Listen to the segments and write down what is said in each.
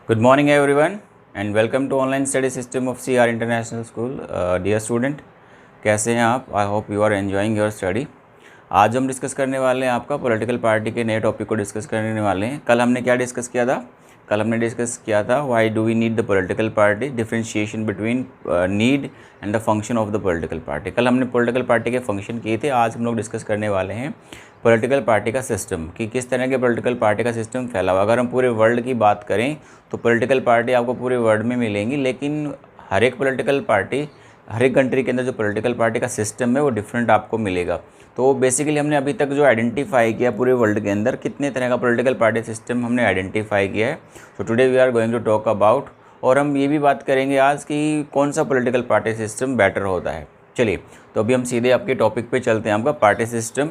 Good morning everyone and welcome to online study system of CR International School. Dear student, कैसे हैं आप? I hope you are enjoying your study. आज हम discuss करने वाले हैं आपका पॉलिटिकल पार्टी के नए टॉपिक को डिस्कस करने वाले हैं. कल हमने क्या डिस्कस किया था? कल हमने डिस्कस किया था why do we need the political party, differentiation between need and the function of the political party. कल हमने पॉलिटिकल पार्टी के फंक्शन किए थे. आज हम लोग डिस्कस करने वाले हैं पॉलिटिकल पार्टी का सिस्टम, कि किस तरह के पॉलिटिकल पार्टी का सिस्टम फैला हुआ. अगर हम पूरे वर्ल्ड की बात करें तो पॉलिटिकल पार्टी आपको पूरे वर्ल्ड में मिलेंगी, लेकिन हर एक पॉलिटिकल पार्टी, हर एक कंट्री के अंदर जो पॉलिटिकल पार्टी का सिस्टम है वो डिफरेंट आपको मिलेगा. तो बेसिकली हमने अभी तक जो आइडेंटिफाई किया पूरे वर्ल्ड के अंदर कितने तरह का पॉलिटिकल पार्टी सिस्टम हमने आइडेंटिफाई किया है. So today we are going to talk about, और हम ये भी बात करेंगे आज कि कौन सा पॉलिटिकल पार्टी सिस्टम बेटर होता है. चलिए, तो अभी हम सीधे आपके टॉपिक पे चलते हैं. आपका पार्टी सिस्टम,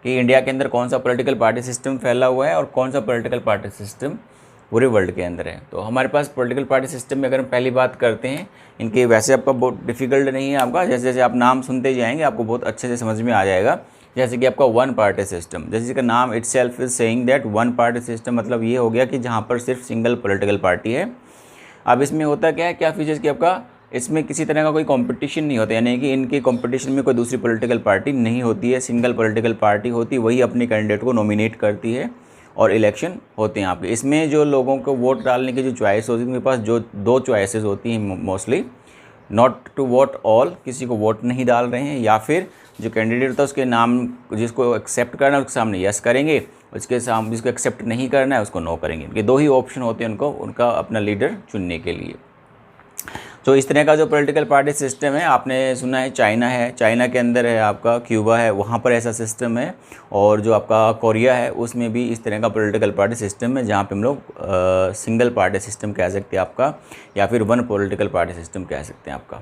कि इंडिया के अंदर कौन सा पॉलिटिकल पार्टी सिस्टम फैला हुआ है और कौन सा पॉलिटिकल पार्टी सिस्टम पूरे वर्ल्ड के अंदर है. तो हमारे पास पॉलिटिकल पार्टी सिस्टम में अगर हम पहली बात करते हैं, इनके वैसे आपका बहुत डिफिकल्ट नहीं है. आपका जैसे जैसे आप नाम सुनते जाएंगे आपको बहुत अच्छे से समझ में आ जाएगा. जैसे कि आपका वन पार्टी सिस्टम, जैसे कि नाम it self is saying that one party system, मतलब ये हो गया कि जहाँ पर सिर्फ सिंगल पॉलिटिकल पार्टी है. अब इसमें होता क्या है, क्या फीचर्स की आपका, इसमें किसी तरह का कोई कंपटीशन नहीं होता, यानी कि इनके कंपटीशन में कोई दूसरी पॉलिटिकल पार्टी नहीं होती है. सिंगल पॉलिटिकल पार्टी होती है, वही अपने कैंडिडेट को नॉमिनेट करती है और इलेक्शन होते हैं आपके. इसमें जो लोगों को वोट डालने की जो चॉइस होती है, उनके पास जो दो चॉइसेस होती हैं mostly, not to vote all, किसी को वोट नहीं डाल रहे हैं, या फिर जो कैंडिडेट होता है उसके नाम जिसको एक्सेप्ट करना है उसके सामने यस करेंगे, उसके सामने जिसको एक्सेप्ट नहीं करना है उसको नो करेंगे. ये दो ही ऑप्शन होते हैं उनको, उनका अपना लीडर चुनने के लिए. तो इस तरह का जो पॉलिटिकल पार्टी सिस्टम है, आपने सुना है चाइना है, चाइना के अंदर है आपका क्यूबा है, वहाँ पर ऐसा सिस्टम है. और जो आपका कोरिया है उसमें भी इस तरह का पॉलिटिकल पार्टी सिस्टम है, जहाँ पे हम लोग सिंगल पार्टी सिस्टम कह सकते हैं आपका, या फिर वन पॉलिटिकल पार्टी सिस्टम कह सकते हैं आपका.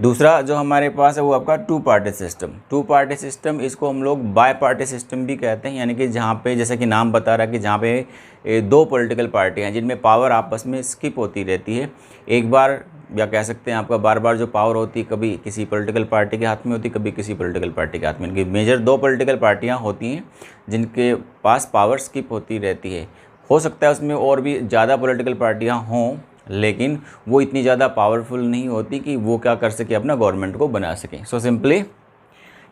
दूसरा जो हमारे पास है वो आपका two party system. Two party system, इसको हम लोग बाय पार्टी सिस्टम भी कहते हैं, यानी कि जहाँ पे, जैसा कि नाम बता रहा है कि जहाँ पे दो पॉलिटिकल पार्टियाँ हैं जिनमें पावर आपस में स्किप होती रहती है. एक बार, या कह सकते हैं आपका बार बार जो पावर होती है, कभी किसी पॉलिटिकल पार्टी के हाथ में होती है, कभी किसी पॉलिटिकल पार्टी के हाथ में. इनकी मेजर दो पॉलिटिकल पार्टियाँ होती हैं जिनके पास पावर स्किप होती रहती है. हो सकता है उसमें और भी ज़्यादा पॉलिटिकल पार्टियाँ हों, लेकिन वो इतनी ज़्यादा पावरफुल नहीं होती कि वो क्या कर सके, अपना गवर्नमेंट को बना सकें. So simply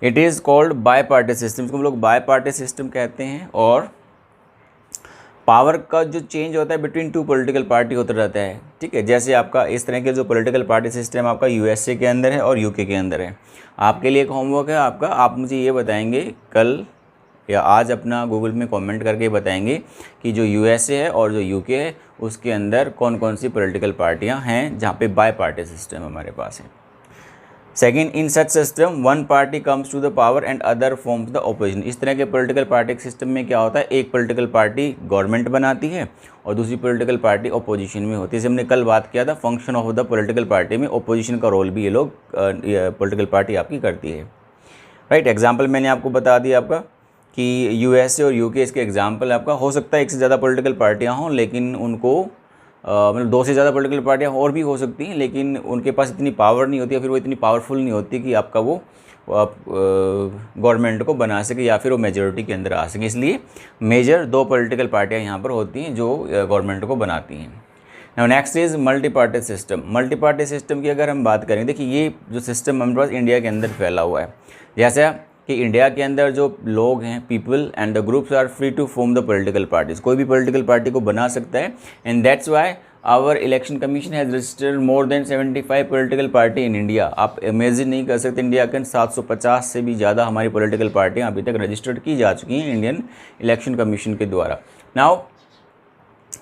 it is called by party system. इसको हम लोग बाय पार्टी सिस्टम कहते हैं. और पावर का जो चेंज होता है बिटवीन टू पॉलिटिकल पार्टी होता रहता है. ठीक है, जैसे आपका इस तरह के जो पॉलिटिकल पार्टी सिस्टम आपका यूएसए के अंदर है और यूके के अंदर है. आपके लिए एक होमवर्क है आपका, आप मुझे ये बताएंगे कल या आज अपना गूगल में कमेंट करके बताएंगे कि जो यूएसए है और जो यूके है उसके अंदर कौन कौन सी पॉलिटिकल पार्टियां हैं जहां पे बाय पार्टी सिस्टम हमारे पास है. Second, in such system one party comes to the power and other forms the opposition. इस तरह के पॉलिटिकल पार्टी सिस्टम में क्या होता है, एक पॉलिटिकल पार्टी गवर्नमेंट बनाती है और दूसरी पॉलिटिकल पार्टी ओपोजिशन में होती है. जैसे हमने कल बात किया था function of the political party में ओपोजिशन का रोल भी ये लोग पॉलिटिकल पार्टी आपकी करती है. राइट, एग्जाम्पल मैंने आपको बता दिया आपका कि यूएसए और यूके इसके एग्जाम्पल आपका. हो सकता है एक से ज़्यादा पॉलिटिकल पार्टियाँ हों, लेकिन उनको मतलब दो से ज़्यादा पॉलिटिकल पार्टियाँ और भी हो सकती हैं, लेकिन उनके पास इतनी पावर नहीं होती, या फिर वो इतनी पावरफुल नहीं होती कि आपका वो गवर्नमेंट को बना सके या फिर वो मेजॉरिटी के अंदर आ सके. इसलिए मेजर दो पॉलिटिकल पार्टियाँ यहाँ पर होती हैं जो गवर्नमेंट को बनाती हैं. Now next is multi party system. Multi party system की अगर हम बात करें, देखिए ये जो सिस्टम हमारे पास इंडिया के अंदर फैला हुआ है. जैसा कि इंडिया के अंदर जो लोग हैं, people and the groups are free to form the political parties. कोई भी पॉलिटिकल पार्टी को बना सकता है. And that's why our election commission has registered more than 75 political party in India. आप इमेजिन नहीं कर सकते, इंडिया के 750 से भी ज़्यादा हमारी पॉलिटिकल पार्टियाँ अभी तक रजिस्टर्ड की जा चुकी हैं इंडियन इलेक्शन कमीशन के द्वारा. नाउ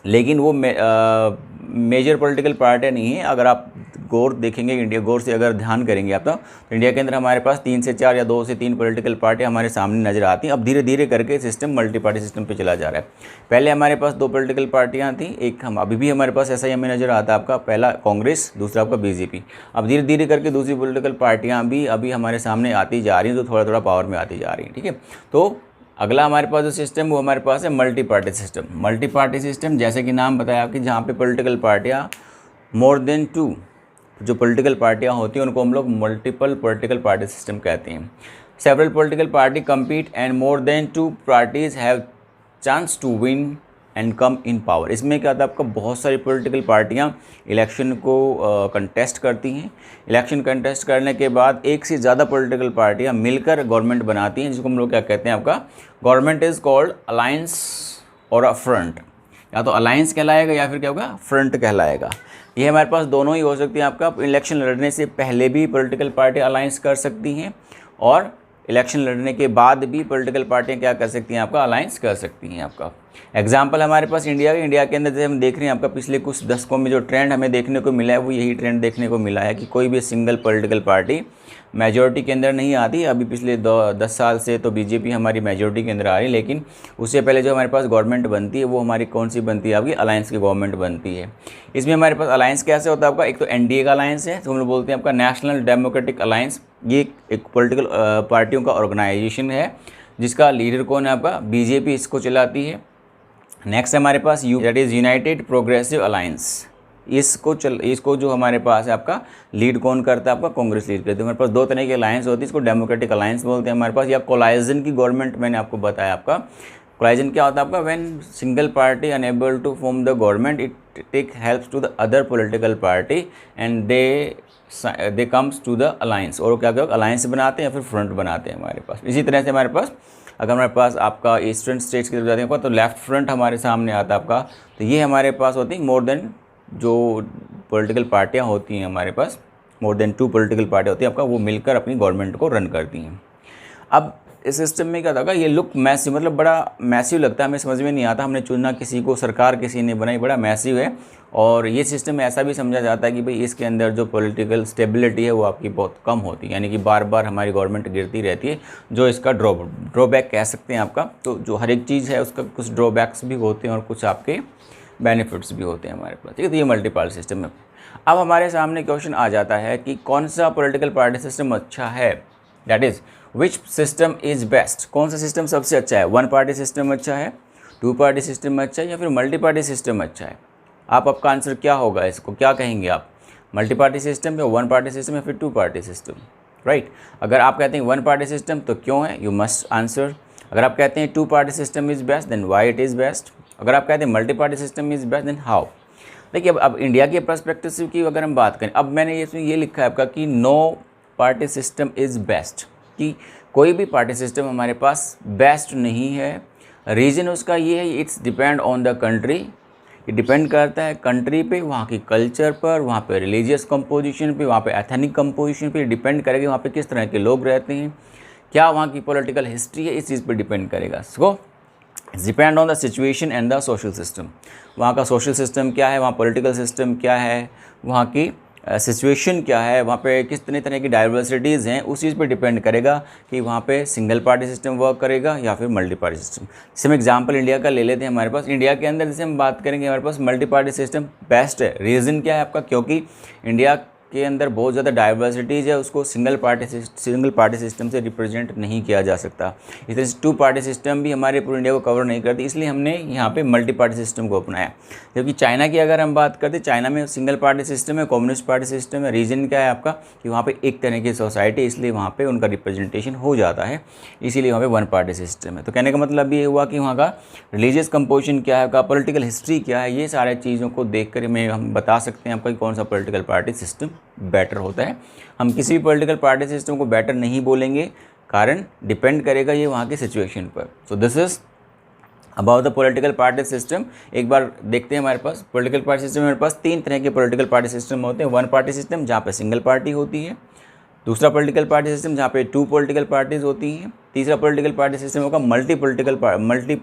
लेकिन वो मेजर पॉलिटिकल पार्टियाँ नहीं है. अगर आप गौर देखेंगे, इंडिया गौर से अगर ध्यान करेंगे आप, तो इंडिया के अंदर हमारे पास 3 से 4 या 2 से 3 पॉलिटिकल पार्टियाँ हमारे सामने नज़र आती हैं. अब धीरे धीरे करके सिस्टम मल्टी पार्टी सिस्टम पे चला जा रहा है. पहले हमारे पास 2 पॉलिटिकल पार्टियाँ थी, एक हम अभी भी हमारे पास ऐसा ही हमें नज़र आता है आपका, पहला कांग्रेस, दूसरा आपका बीजेपी. अब धीरे धीरे करके दूसरी पॉलिटिकल पार्टियाँ भी अभी हमारे सामने आती जा रही हैं, जो थोड़ा थोड़ा पावर में आती जा रही हैं. ठीक है, तो अगला हमारे पास जो सिस्टम वो हमारे पास है multi party system. Multi party system जैसे कि नाम बताया आपकी, जहाँ पे पॉलिटिकल पार्टियाँ मोर देन 2 जो पॉलिटिकल पार्टियाँ होती हैं उनको हम लोग मल्टीपल पॉलिटिकल पार्टी सिस्टम कहते हैं. Several political party compete and more than 2 parties have chance to win and come in power. इसमें क्या होता है आपका, बहुत सारी पॉलिटिकल पार्टियां इलेक्शन को कंटेस्ट करती हैं। इलेक्शन कंटेस्ट करने के बाद एक से ज़्यादा पॉलिटिकल पार्टियां मिलकर गवर्नमेंट बनाती हैं, जिसको हम लोग क्या कहते हैं आपका, गवर्नमेंट इज़ कॉल्ड अलायंस और अ फ्रंट। या तो अलायंस कहलाएगा या फिर क्या होगा, फ्रंट कहलाएगा। ये हमारे पास दोनों ही हो सकती हैं। आपका इलेक्शन लड़ने से पहले भी पॉलिटिकल पार्टी अलायंस कर सकती हैं और इलेक्शन लड़ने के बाद भी पॉलिटिकल पार्टियां क्या कर सकती हैं, आपका अलायंस कर सकती हैं। आपका एग्जाम्पल हमारे पास इंडिया के अंदर जैसे हम देख रहे हैं, आपका पिछले कुछ दशकों में जो ट्रेंड हमें देखने को मिला है वो यही ट्रेंड देखने को मिला है कि कोई भी सिंगल पॉलिटिकल पार्टी मेजॉरिटी के अंदर नहीं आती। अभी पिछले 10 साल से तो बीजेपी हमारी मेजॉरिटी के अंदर आ रही है, लेकिन उससे पहले जो हमारे पास गवर्नमेंट बनती है वो हमारी कौन सी बनती है, आपकी अलायंस की गवर्नमेंट बनती है। इसमें हमारे पास अलायंस कैसे होता है आपका, एक तो एनडीए का अलायंस है, तो हम लोग बोलते हैं आपका नेशनल डेमोक्रेटिक अलायंस। ये एक पॉलिटिकल पार्टियों का ऑर्गेनाइजेशन है जिसका लीडर कौन है, आपका बीजेपी इसको चलाती है। नेक्स्ट हमारे पास that is United Progressive Alliance. इसको जो हमारे पास है आपका लीड कौन करता है, आपका कांग्रेस लीड करती है। हमारे पास दो तरह की अलायंस होती है, इसको डेमोक्रेटिक अलायंस बोलते हैं हमारे पास, या कोलाइजन की गवर्नमेंट मैंने आपको बताया। आपका कोलाइजन क्या होता है आपका, when single party unable to form the government it take helps to the other political party and they comes to the alliance, और क्या क्या अलायंस बनाते हैं या फिर फ्रंट बनाते हैं हमारे पास। इसी तरह से हमारे पास अगर हमारे पास आपका ईस्टर्न स्टेट्स की तरफ जाते हैं तो लेफ्ट फ्रंट हमारे सामने आता है आपका। तो ये हमारे पास होती है मोर देन जो पॉलिटिकल पार्टियां होती हैं हमारे पास, मोर देन 2 पॉलिटिकल पार्टी होती है आपका, वो मिलकर अपनी गवर्नमेंट को रन करती हैं। अब इस सिस्टम में क्या था, ये लुक मैसिव, मतलब बड़ा मैसिव लगता है, हमें समझ में नहीं आता। हमने चुना किसी को, सरकार किसी ने बनाई, बड़ा मैसिव है। और ये सिस्टम ऐसा भी समझा जाता है कि भाई इसके अंदर जो पॉलिटिकल स्टेबिलिटी है वो आपकी बहुत कम होती है, यानी कि बार बार हमारी गवर्नमेंट गिरती रहती है, जो इसका ड्रॉबैक कह सकते हैं आपका। तो जो हर एक चीज़ है उसका कुछ ड्रॉबैक्स भी होते हैं और कुछ आपके बेनिफिट्स भी होते हैं हमारे पास, ठीक है। तो ये मल्टी पार्टी सिस्टम है। अब हमारे सामने क्वेश्चन आ जाता है कि कौन सा पॉलिटिकल पार्टी सिस्टम अच्छा है, that is which system is best. कौन सा सिस्टम सबसे अच्छा है, 1 पार्टी सिस्टम अच्छा है, 2 पार्टी सिस्टम अच्छा है, या फिर मल्टी पार्टी सिस्टम अच्छा है। आपका आंसर क्या होगा, इसको क्या कहेंगे आप, मल्टी पार्टी सिस्टम या 1 पार्टी सिस्टम या फिर 2 पार्टी सिस्टम, राइट। अगर आप कहते हैं 1 पार्टी सिस्टम तो क्यों है, यू मस्ट आंसर। अगर आप कहते हैं 2 party system is best then why it is best. अगर आप कहते हैं multi party system is best then how. देखिए अब इंडिया के पर्सपेक्टिव की अगर हम बात करें, अब मैंने इसमें ये लिखा है आपका कि no party system is best, कि कोई भी पार्टी सिस्टम हमारे पास बेस्ट नहीं है। रीज़न उसका ये है, it's depend on the country, ये डिपेंड करता है कंट्री पे, वहाँ की कल्चर पर, वहाँ पे रिलीजियस कंपोजिशन पे, वहाँ पे एथनिक कंपोजिशन पे डिपेंड करेगा, वहाँ पे किस तरह के लोग रहते हैं, क्या वहाँ की पॉलिटिकल हिस्ट्री है, इस चीज़ पे डिपेंड करेगा। सो depend on the situation and the social system. वहाँ का सोशल सिस्टम क्या है, वहाँ पॉलिटिकल सिस्टम क्या है, वहाँ की सिचुएशन क्या है, वहाँ पे किस तरह की डाइवर्सिटीज़ हैं, उस चीज़ पे डिपेंड करेगा कि वहाँ पे सिंगल पार्टी सिस्टम वर्क करेगा या फिर मल्टी पार्टी सिस्टम। जैसे हम एग्जांपल इंडिया का ले लेते हैं, हमारे पास इंडिया के अंदर जैसे हम बात करेंगे हमारे पास मल्टी पार्टी सिस्टम बेस्ट है। रीज़न क्या है आपका, क्योंकि इंडिया के अंदर बहुत ज़्यादा डाइवर्सिटीज़ है, उसको सिंगल पार्टी सिस्टम से रिप्रेजेंट नहीं किया जा सकता। इस तरह से 2 पार्टी सिस्टम भी हमारे पूरे इंडिया को कवर नहीं करती, इसलिए हमने यहाँ पे मल्टी पार्टी सिस्टम को अपनाया। जबकि चाइना की अगर हम बात करते, चाइना में सिंगल पार्टी सिस्टम है, कम्युनिस्ट पार्टी सिस्टम है। रीज़न क्या है आपका कि वहाँ पे एक तरह की सोसाइटी, इसलिए वहाँ पे उनका रिप्रेजेंटेशन हो जाता है, इसीलिए वहाँ पे 1 पार्टी सिस्टम है। तो कहने का मतलब ये हुआ कि वहाँ का रिलीजियस कंपोजिशन क्या है, का पॉलिटिकल हिस्ट्री क्या है, ये सारे चीज़ों को देख कर हम बता सकते हैं आपका कि कौन सा पॉलिटिकल पार्टी सिस्टम बेटर होता है। हम किसी भी पॉलिटिकल पार्टी सिस्टम को बेटर नहीं बोलेंगे, कारण डिपेंड करेगा ये वहाँ की सिचुएशन पर। So this is about the political party system. एक बार देखते हैं हमारे पास पॉलिटिकल पार्टी सिस्टम, हमारे पास 3 तरह के पॉलिटिकल पार्टी सिस्टम होते हैं। 1 पार्टी सिस्टम जहाँ पे सिंगल पार्टी होती है, दूसरा पॉलिटिकल पार्टी सिस्टम जहाँ पे 2 पॉलिटिकल पार्टीज होती हैं, तीसरा पॉलिटिकल पार्टी सिस्टम होगा मल्टी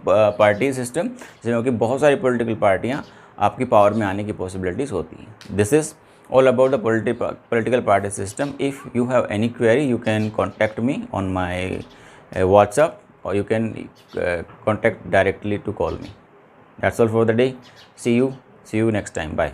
पार्टी सिस्टम, जिसमें कि बहुत सारी पॉलिटिकल पार्टियाँ आपकी पावर में आने की पॉसिबिलिटीज़ होती हैं। This is all about the political party system. If you have any query, you can contact me on my WhatsApp, or you can contact directly to call me. That's all for the day. See you next time. Bye.